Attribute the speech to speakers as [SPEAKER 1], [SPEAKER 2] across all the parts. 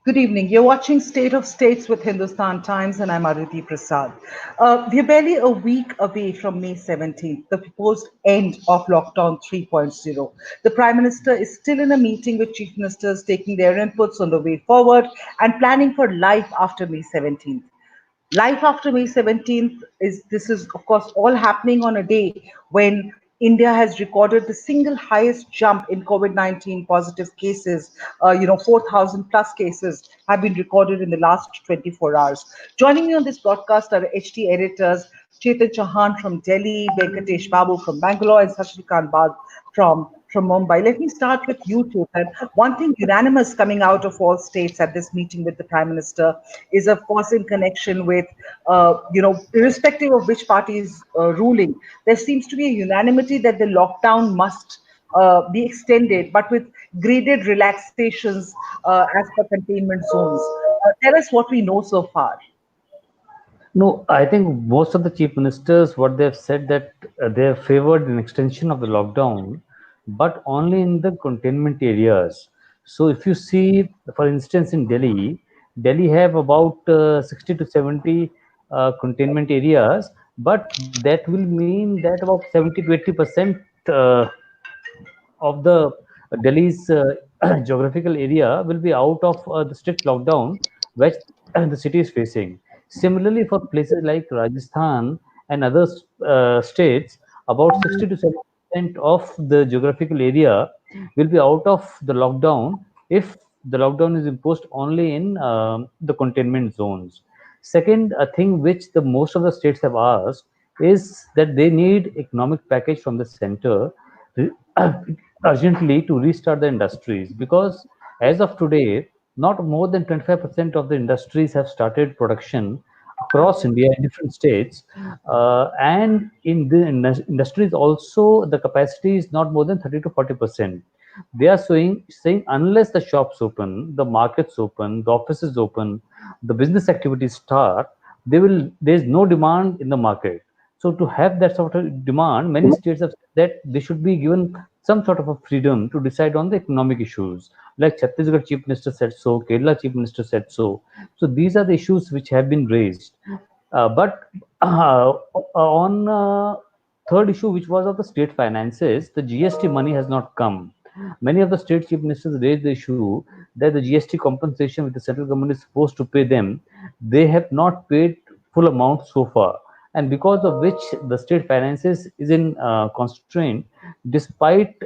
[SPEAKER 1] Good evening. You're watching State of States with Hindustan Times, and I'm Aditi Prasad. We're barely a week away from May 17th, the proposed end of Lockdown 3.0. The Prime Minister is still in a meeting with chief ministers, taking their inputs on the way forward and planning for life after May 17th. Life after May 17th is this is of course all happening on a day when India has recorded the single highest jump in COVID-19 positive cases. 4,000 plus cases have been recorded in the last 24 hours. Joining me on this broadcast are HT editors Chetan Chauhan from Delhi, Venkatesh Babu from Bangalore, and Sachin from Mumbai. Let me start with you, Chetan. One thing unanimous coming out of all states at this meeting with the Prime Minister is, of course, in connection with, irrespective of which party is ruling, there seems to be a unanimity that the lockdown must be extended, but with graded relaxations as per containment zones. Tell us what we know so far.
[SPEAKER 2] No, I think most of the chief ministers, what they have said that they have favored an extension of the lockdown, but only in the containment areas. So if you see, for instance, in Delhi, Delhi have about 60 to 70 containment areas, but that will mean that about 70 to 80% uh, of the Delhi's geographical area will be out of the strict lockdown which the city is facing. Similarly, for places like Rajasthan and other states, about 60 to 70% of the geographical area will be out of the lockdown if the lockdown is imposed only in the containment zones. Second, a thing which the most of the states have asked is that they need economic package from the center urgently to restart the industries because as of today, not more than 25% of the industries have started production across India in different states. And in the industries also, the capacity is not more than 30 to 40%. They are saying unless the shops open, the markets open, the offices open, the business activities start, there is no demand in the market. So to have that sort of demand, many states have said that they should be given some sort of a freedom to decide on the economic issues. Like Chhattisgarh Chief Minister said so, Kerala Chief Minister said so. So these are the issues which have been raised. But on third issue, which was of the state finances, the GST money has not come. Many of the state chief ministers raised the issue that the GST compensation which the central government is supposed to pay them, they have not paid full amount so far, and because of which the state finances is in constraint. Despite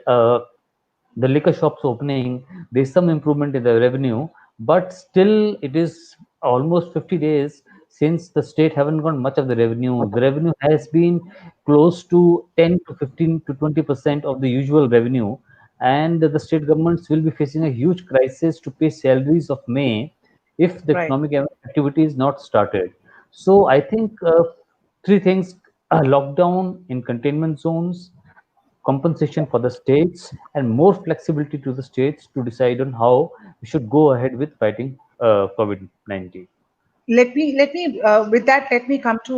[SPEAKER 2] the liquor shops opening, there's some improvement in the revenue, but still it is almost 50 days since the state haven't got much of the revenue. The revenue has been close to 10 to 15 to 20% of the usual revenue, and the state governments will be facing a huge crisis to pay salaries of May if the
[SPEAKER 1] Right.
[SPEAKER 2] economic activity is not started. So I think three things: lockdown in containment zones, compensation for the states, and more flexibility to the states to decide on how we should go ahead with fighting COVID-19.
[SPEAKER 1] Let me come to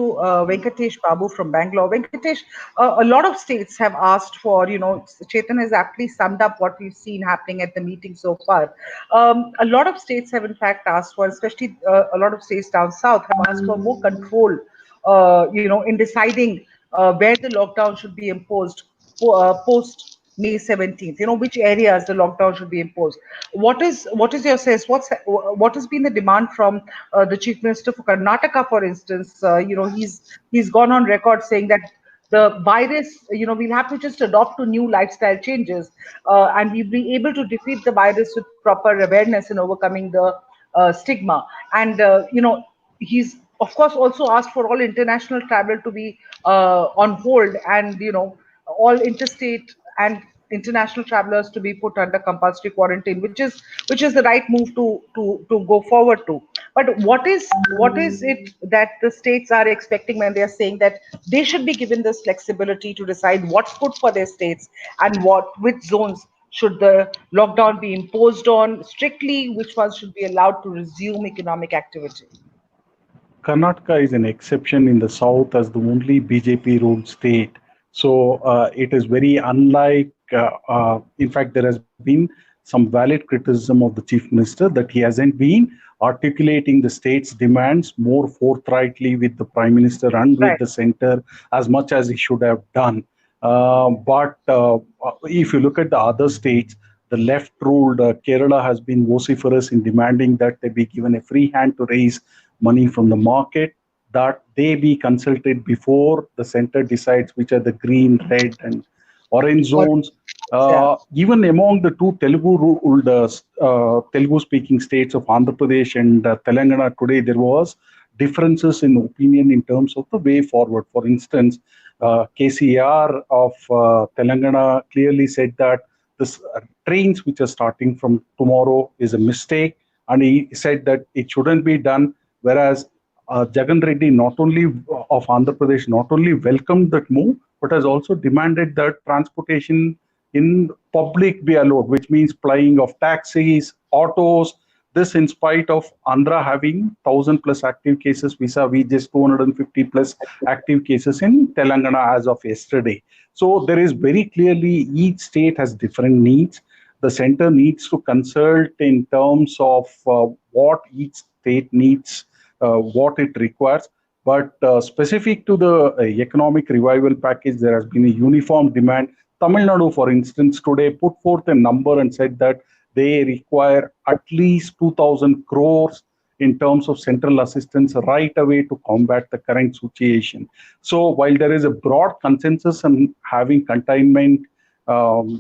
[SPEAKER 1] Venkatesh Babu from Bangalore. Venkatesh, a lot of states have asked for, Chetan has aptly summed up what we've seen happening at the meeting so far. A lot of states have in fact asked for, especially a lot of states down south have asked for more control, in deciding where the lockdown should be imposed post May 17th. Which areas the lockdown should be imposed. What is your sense? What has been the demand from the chief minister for Karnataka, for instance? He's gone on record saying that the virus, we'll have to just adopt to new lifestyle changes, and we'll be able to defeat the virus with proper awareness and overcoming the stigma. And he's of course also asked for all international travel to be on hold, and all interstate and international travelers to be put under compulsory quarantine, which is the right move to go forward to. But what is it that the states are expecting when they are saying that they should be given this flexibility to decide what's good for their states, and which zones should the lockdown be imposed on strictly, which ones should be allowed to resume economic activity?
[SPEAKER 3] Karnataka is an exception in the south as the only BJP ruled state. So it is very unlike, in fact, there has been some valid criticism of the chief minister that he hasn't been articulating the state's demands more forthrightly with the prime minister and with
[SPEAKER 1] Right.
[SPEAKER 3] the center as much as he should have done. But if you look at the other states, the left ruled Kerala has been vociferous in demanding that they be given a free hand to raise money from the market, that they be consulted before the center decides which are the green, red, and orange
[SPEAKER 1] Or,
[SPEAKER 3] zones.
[SPEAKER 1] yeah.
[SPEAKER 3] Even among the two Telugu-speaking states of Andhra Pradesh and Telangana today, there was differences in opinion in terms of the way forward. For instance, KCR of Telangana clearly said that this trains which are starting from tomorrow is a mistake, and he said that it shouldn't be done. Whereas Jagan Reddy, not only of Andhra Pradesh, not only welcomed that move, but has also demanded that transportation in public be allowed, which means plying of taxis, autos. This, in spite of Andhra having 1,000 plus active cases, vis-a-vis just 250 plus active cases in Telangana as of yesterday. So there is very clearly each state has different needs. The center needs to consult in terms of what each state needs, what it requires. But specific to the economic revival package, there has been a uniform demand. Tamil Nadu, for instance, today put forth a number and said that they require at least 2,000 crores in terms of central assistance right away to combat the current situation. So while there is a broad consensus on having containment,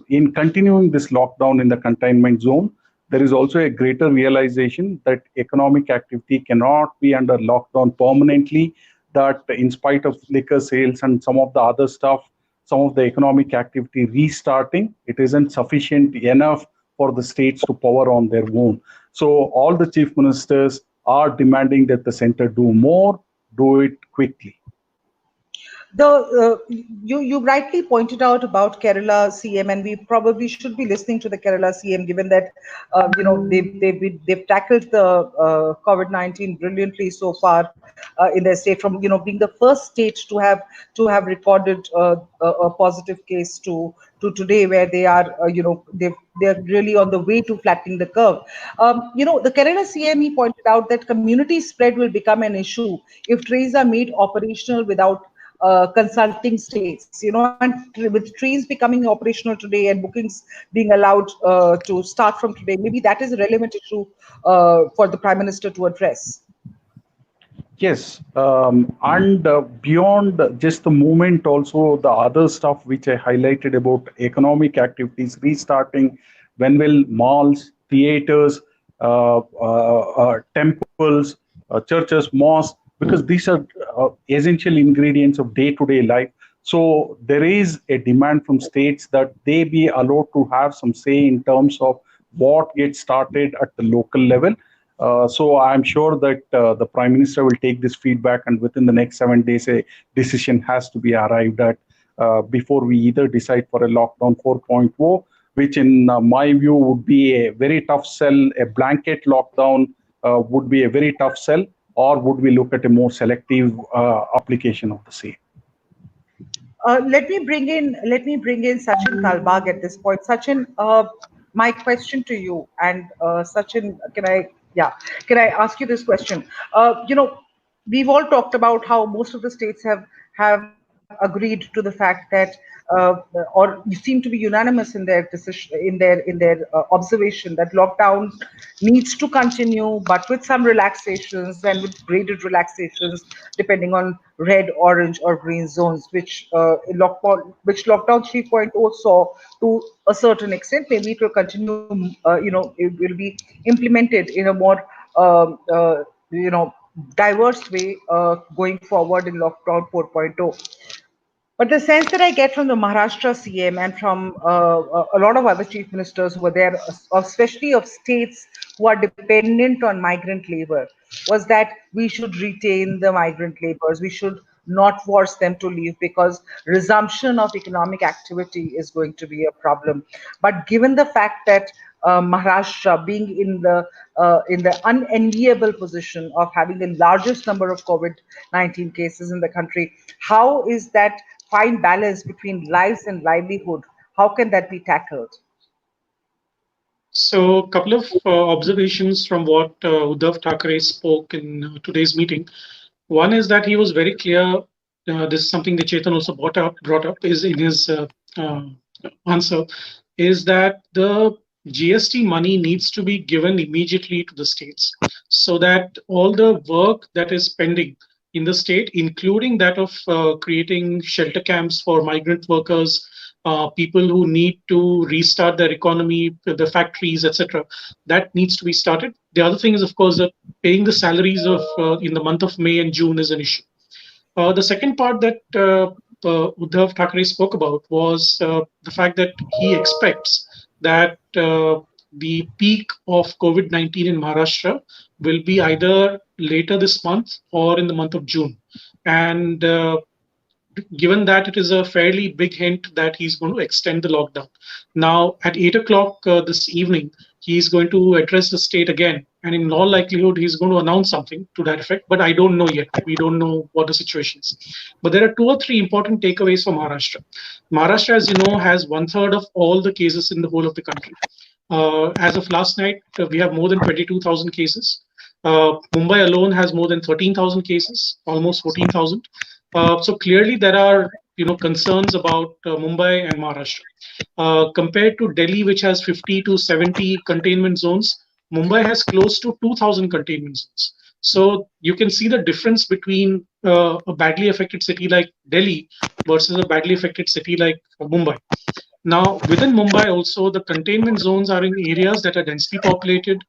[SPEAKER 3] in continuing this lockdown in the containment zone, there is also a greater realization that economic activity cannot be under lockdown permanently, that in spite of liquor sales and some of the other stuff, some of the economic activity restarting, it isn't sufficient enough for the states to power on their own. So all the chief ministers are demanding that the center do more, do it quickly.
[SPEAKER 1] You rightly pointed out about Kerala CM, and we probably should be listening to the Kerala CM, given that they've tackled the COVID-19 brilliantly so far in their state, from being the first state to have recorded a positive case to today, where they are they're really on the way to flattening the curve. The Kerala CME pointed out that community spread will become an issue if trains are made operational without consulting states, and with trains becoming operational today and bookings being allowed to start from today, maybe that is a relevant issue for the Prime Minister to address.
[SPEAKER 3] Yes, and beyond just the movement, also the other stuff which I highlighted about economic activities restarting, when will malls, theaters, temples, churches, mosques, because these are essential ingredients of day-to-day life. So there is a demand from states that they be allowed to have some say in terms of what gets started at the local level. So I'm sure that the Prime Minister will take this feedback, and within the next 7 days, a decision has to be arrived at before we either decide for a lockdown 4.0, which in my view would be a very tough sell. A blanket lockdown would be a very tough sell, or would we look at a more selective application of the same?
[SPEAKER 1] Let me bring in Sachin Kalbag at this point. Sachin, my question to you, and Sachin, can I ask you this question? We've all talked about how most of the states have agreed to the fact that, or you seem to be unanimous in their decision, in their observation that lockdown needs to continue, but with some relaxations and with graded relaxations depending on red, orange, or green zones, which lockdown 3.0 saw to a certain extent. Maybe it will continue. It will be implemented in a more diverse way going forward in lockdown 4.0. But the sense that I get from the Maharashtra CM and from a lot of other chief ministers who were there, especially of states who are dependent on migrant labor, was that we should retain the migrant laborers. We should not force them to leave, because resumption of economic activity is going to be a problem. But given the fact that Maharashtra, being in the unenviable position of having the largest number of COVID-19 cases in the country, how is that fine balance between lives and livelihood? How can that be tackled?
[SPEAKER 4] So, a couple of observations from what Uddhav Thackeray spoke in today's meeting. One is that he was very clear. This is something that Chetan also brought up is in his uh, answer, is that the GST money needs to be given immediately to the states, so that all the work that is pending in the state, including that of creating shelter camps for migrant workers, people who need to restart their economy, the factories, etc., that needs to be started. The other thing is, of course, that paying the salaries of in the month of May and June is an issue. The second part that Uddhav Thackeray spoke about was the fact that he expects that the peak of COVID-19 in Maharashtra will be either later this month or in the month of June. And given that it is a fairly big hint that he's going to extend the lockdown. Now, at 8 o'clock this evening, he's going to address the state again. And in all likelihood, he's going to announce something to that effect. But I don't know yet. We don't know what the situation is. But there are two or three important takeaways for Maharashtra. Maharashtra, as you know, has one third of all the cases in the whole of the country. As of last night, we have more than 22,000 cases. Mumbai alone has more than 13,000 cases, almost 14,000. So clearly there are concerns about Mumbai and Maharashtra. Compared to Delhi, which has 50 to 70 containment zones, Mumbai has close to 2,000 containment zones. So you can see the difference between a badly affected city like Delhi versus a badly affected city like Mumbai. Now, within Mumbai, also, the containment zones are in areas that are densely populated.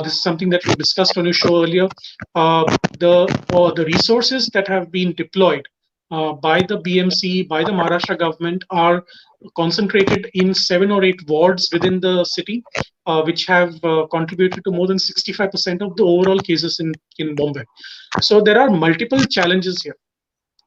[SPEAKER 4] This is something that we discussed on your show earlier. The resources that have been deployed by the BMC, by the Maharashtra government, are concentrated in 7 or 8 wards within the city, which have contributed to more than 65% of the overall cases in Bombay. So there are multiple challenges here.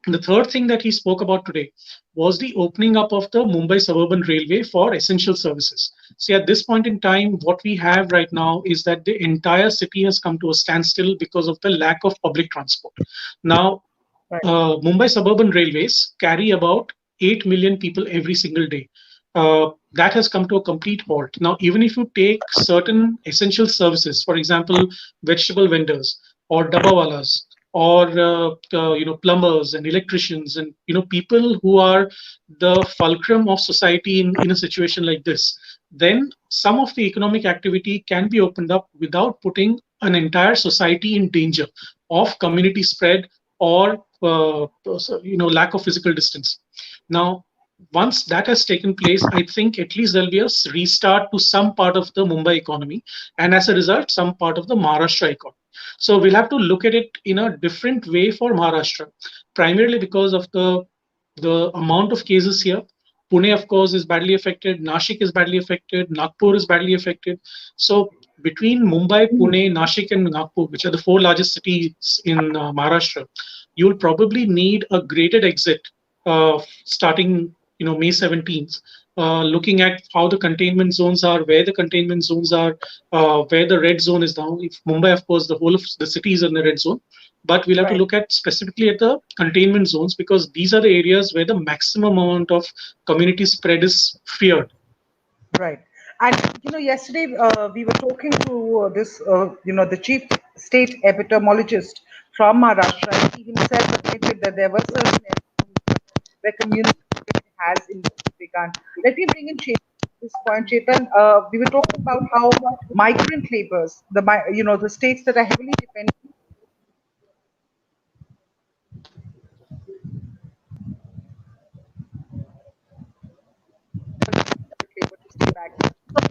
[SPEAKER 4] The third thing that he spoke about today was the opening up of the Mumbai Suburban Railway for essential services. See, at this point in time, what we have right now is that the entire city has come to a standstill because of the lack of public transport. Now,
[SPEAKER 1] Right.
[SPEAKER 4] Mumbai Suburban Railways carry about 8 million people every single day. That has come to a complete halt. Now, even if you take certain essential services, for example, vegetable vendors or dabawalas, or plumbers and electricians, and people who are the fulcrum of society in a situation like this, then some of the economic activity can be opened up without putting an entire society in danger of community spread or lack of physical distance. Now, once that has taken place, I think at least there'll be a restart to some part of the Mumbai economy, and as a result, some part of the Maharashtra economy. So we'll have to look at it in a different way for Maharashtra, primarily because of the amount of cases here. Pune, of course, is badly affected. Nashik is badly affected. Nagpur is badly affected. So between Mumbai, Pune, Nashik, and Nagpur, which are the 4 largest cities in Maharashtra, you'll probably need a graded exit starting May 17th, looking at how the containment zones are, where the containment zones are, where the red zone is now. If Mumbai, of course, the whole of the city is in the red zone, but we'll have to
[SPEAKER 1] Right.
[SPEAKER 4] look at specifically at the containment zones, because these are the areas where the maximum amount of community spread is feared.
[SPEAKER 1] Right. And yesterday we were talking to the chief state epidemiologist from Maharashtra, and he himself admitted that there were certain areas where community has indeed begun. Let me bring in Chetan at this point. Chetan, we were talking about how migrant laborers, the states that are heavily dependent on labor to stay back,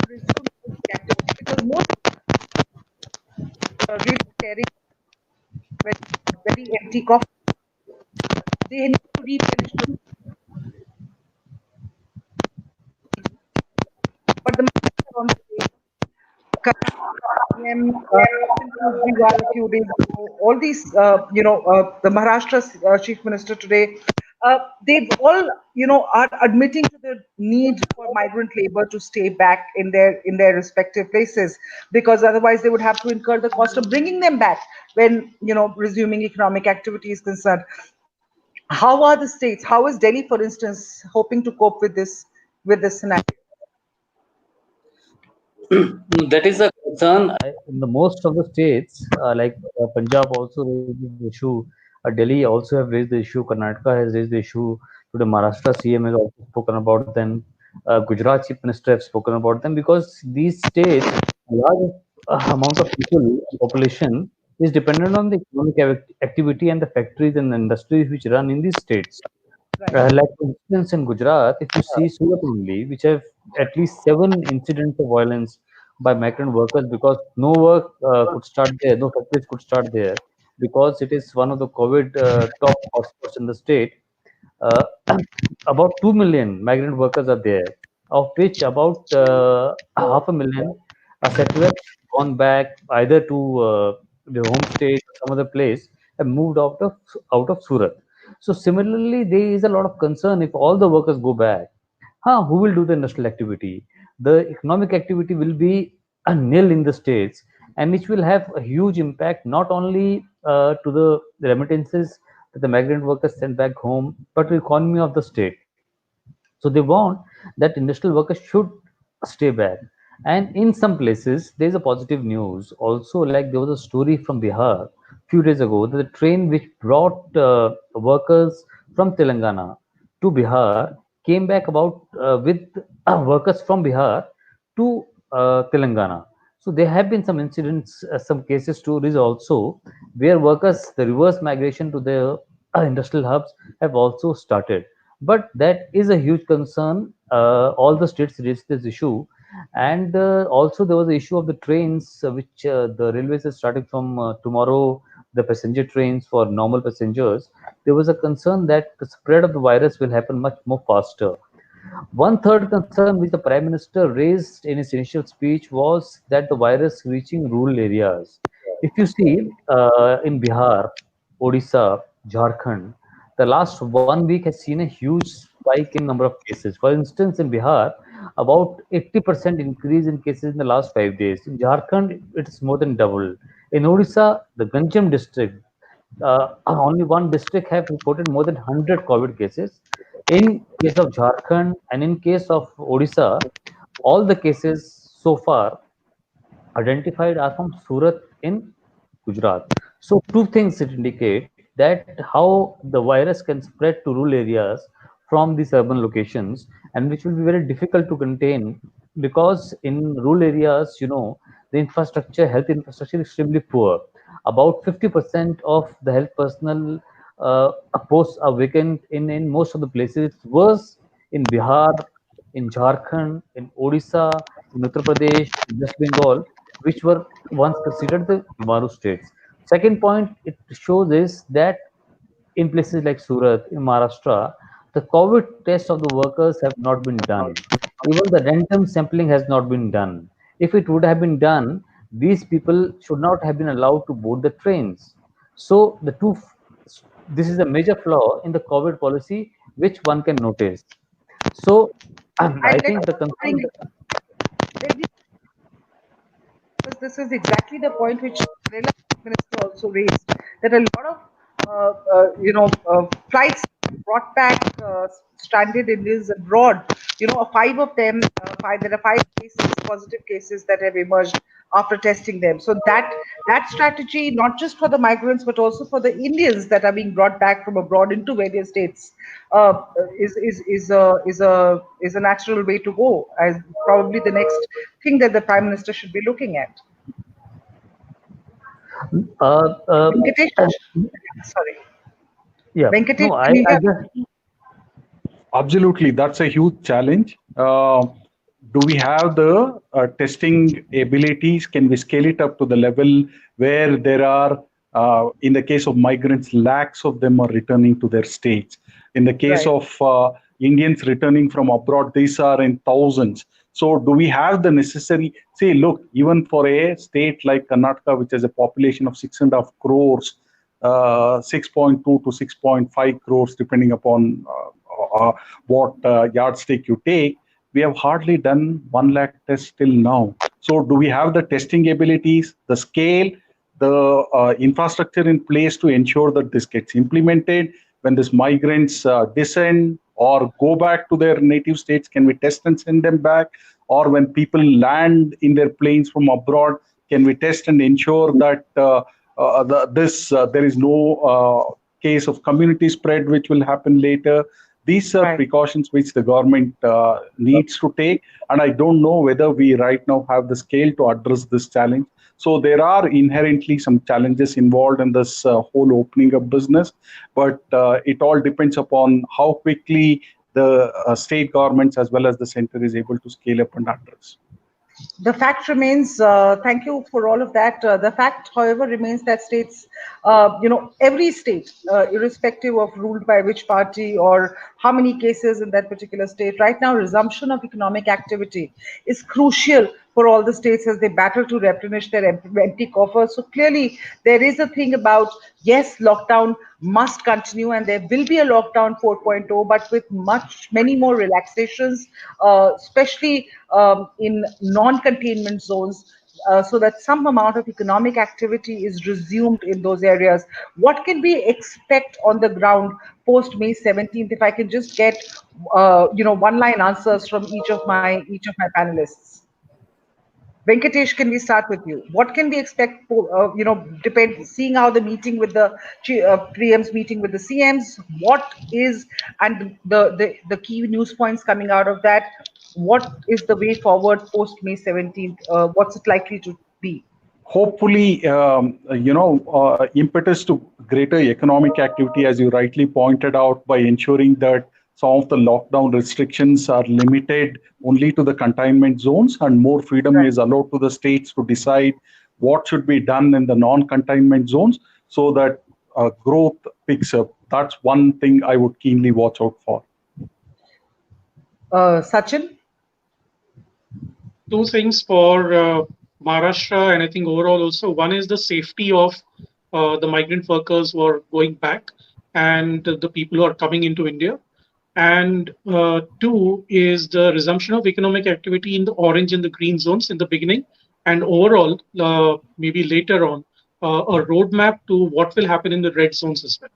[SPEAKER 1] resume the activity because most really carrying very, very empty coffers. They need to replenish the, but the messages are on the way. PM, includes Diwali a few days ago. All these, the Maharashtra chief minister today, they've all, are admitting to the need for migrant labor to stay back in their respective places, because otherwise they would have to incur the cost of bringing them back when resuming economic activity is concerned. How are the states? How is Delhi, for instance, hoping to cope with this scenario?
[SPEAKER 2] that is a concern in the most of the states, like Punjab also raised the issue, Delhi also have raised the issue, Karnataka has raised the issue, today Maharashtra CM has also spoken about them, Gujarat Chief Minister have spoken about them because these states, a large amount of people and population is dependent on the economic activity and the factories and industries which run in these states.
[SPEAKER 1] Right.
[SPEAKER 2] Like for instance, in Gujarat, if you see Surat only, which have at least 7 incidents of violence by migrant workers because no work could start there, no factories could start there because it is one of the COVID top hotspots in the state. Uh, about 2 million migrant workers are there, of which about half a million are said to have gone back either to the home state or some other place and moved out of Surat. So similarly, there is a lot of concern if all the workers go back. Who will do the industrial activity? The economic activity will be a nil in the states, and which will have a huge impact not only to the remittances that the migrant workers send back home, but to the economy of the state. So they want that industrial workers should stay back. And in some places, there is a positive news. Also, like there was a story from Bihar a few days ago that the train which brought workers from Telangana to Bihar came back about with workers from Bihar to Telangana. So there have been some incidents, some cases, stories also, where workers, the reverse migration to the industrial hubs have also started. But that is a huge concern. All the states raised this issue, and also there was the issue of the trains, which the railways is starting from tomorrow. The passenger trains for normal passengers. There was a concern that the spread of the virus will happen much more faster. One third concern which the Prime Minister raised in his initial speech was that the virus reaching rural areas. If you see in Bihar, Odisha, Jharkhand, the last 1 week has seen a huge spike in number of cases. For instance, in Bihar, about 80% increase in cases in the last 5 days. In Jharkhand, it is more than double. In Odisha, the Ganjam district, only one district have reported more than 100 COVID cases. In case of Jharkhand and in case of Odisha, all the cases so far identified are from Surat in Gujarat. So two things it indicate that how the virus can spread to rural areas from these urban locations, and which will be very difficult to contain because in rural areas, the infrastructure, health infrastructure is extremely poor. About 50% of the health personnel posts are vacant in most of the places. It's worse in Bihar, in Jharkhand, in Odisha, in Uttar Pradesh, West Bengal, which were once considered the Imaru states. Second point it shows is that in places like Surat, in Maharashtra, the COVID tests of the workers have not been done. Even the random sampling has not been done. If it would have been done, these people should not have been allowed to board the trains. So this is a major flaw in the COVID policy, which one can notice. So
[SPEAKER 1] I'd
[SPEAKER 2] I
[SPEAKER 1] like
[SPEAKER 2] think the
[SPEAKER 1] to bring,
[SPEAKER 2] concern.
[SPEAKER 1] let me because this is exactly the point which Kerala Minister also raised, that a lot of flights brought back stranded Indians abroad. Five of them, there are five cases, positive cases that have emerged after testing them. So that strategy, not just for the migrants but also for the Indians that are being brought back from abroad into various states, is a natural way to go. As probably the next thing that the Prime Minister should be looking at.
[SPEAKER 2] Uh, uh,
[SPEAKER 1] Venkatesh, sorry,
[SPEAKER 2] yeah,
[SPEAKER 1] Venkatesh,
[SPEAKER 2] no,
[SPEAKER 1] can you
[SPEAKER 2] I
[SPEAKER 1] hear
[SPEAKER 2] just
[SPEAKER 1] me?
[SPEAKER 3] Absolutely, that's a huge challenge. Do we have the testing abilities? Can we scale it up to the level where there are, in the case of migrants, lakhs of them are returning to their states? In the case
[SPEAKER 1] Right.
[SPEAKER 3] of Indians returning from abroad, these are in thousands. So, do we have the necessary? See, look, even for a state like Karnataka, which has a population of 6.5 crores, 6.2 to 6.5 crores, depending upon what yardstick you take, we have hardly done 1 lakh tests till now. So, do we have the testing abilities, the scale, the infrastructure in place to ensure that this gets implemented when these migrants descend or go back to their native states? Can we test and send them back? Or when people land in their planes from abroad, can we test and ensure that there is no case of community spread which will happen later? These are
[SPEAKER 1] Right.
[SPEAKER 3] precautions which the government needs to take, and I don't know whether we right now have the scale to address this challenge. So there are inherently some challenges involved in this whole opening of business, but it all depends upon how quickly the state governments as well as the center is able to scale up and address.
[SPEAKER 1] The fact remains, thank you for all of that. The fact, however, remains that states, every state, irrespective of ruled by which party or how many cases in that particular state, right now, resumption of economic activity is crucial for all the states as they battle to replenish their empty coffers. So clearly, there is a thing about, yes, lockdown must continue, and there will be a lockdown 4.0, but with many more relaxations, especially in non-containment zones, so that some amount of economic activity is resumed in those areas. What can we expect on the ground post May 17th? If I can just get, one-line answers from each of my panelists. Venkatesh, can we start with you? What can we expect? Seeing how the meeting with the PM's meeting with the CMs, what is, and the key news points coming out of that? What is the way forward post May 17th? What's it likely to be?
[SPEAKER 3] Hopefully, impetus to greater economic activity, as you rightly pointed out, by ensuring that some of the lockdown restrictions are limited only to the containment zones and more freedom
[SPEAKER 1] Right.
[SPEAKER 3] is allowed to the states to decide what should be done in the non-containment zones so that growth picks up. That's one thing I would keenly watch out for.
[SPEAKER 1] Sachin?
[SPEAKER 4] Two things for Maharashtra, and I think overall also. One is the safety of the migrant workers who are going back and the people who are coming into India. And two is the resumption of economic activity in the orange and the green zones in the beginning, and overall, maybe later on, a roadmap to what will happen in the red zones as well.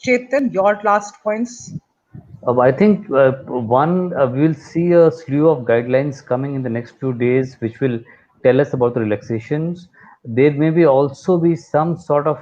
[SPEAKER 1] Chetan, your last points?
[SPEAKER 2] I think one we will see a slew of guidelines coming in the next few days, which will tell us about the relaxations. There may be also be some sort of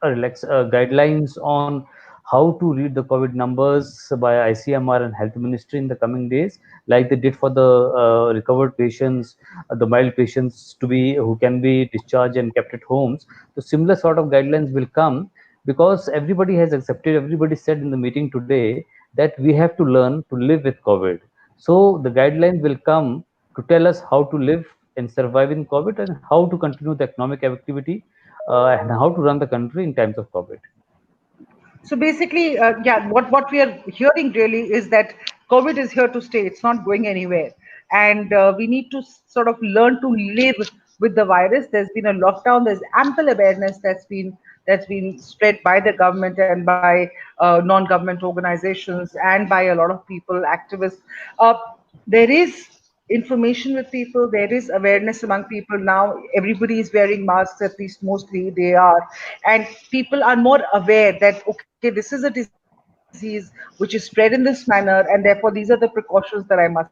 [SPEAKER 2] guidelines on how to read the COVID numbers by ICMR and Health Ministry in the coming days, like they did for the recovered patients, the mild patients to be who can be discharged and kept at homes. So similar sort of guidelines will come because everybody has accepted, everybody said in the meeting today that we have to learn to live with COVID. So the guidelines will come to tell us how to live and survive in COVID and how to continue the economic activity and how to run the country in times of COVID.
[SPEAKER 1] So basically, yeah, what we are hearing really is that COVID is here to stay. It's not going anywhere, and we need to sort of learn to live with the virus. There's been a lockdown. There's ample awareness that's been spread by the government and by non-government organizations and by a lot of people, activists. There is information with people. There is awareness among people now. Everybody is wearing masks, at least mostly they are, and people are more aware that okay, this is a disease which is spread in this manner, and therefore these are the precautions that I must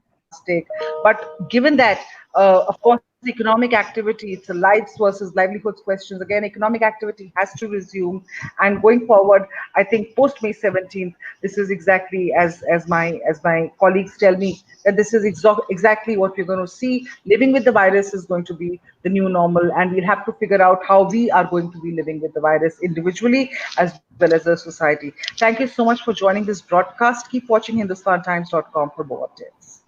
[SPEAKER 1] take. But given that, of course, economic activity, it's a lives versus livelihoods questions. Again, economic activity has to resume, and going forward, I think post May 17th, this is exactly as my colleagues tell me, that this is exactly what we're going to see. Living with the virus is going to be the new normal, and we'll have to figure out how we are going to be living with the virus individually as well as a society. Thank you so much for joining this broadcast. Keep watching HindustanTimes.com for more updates.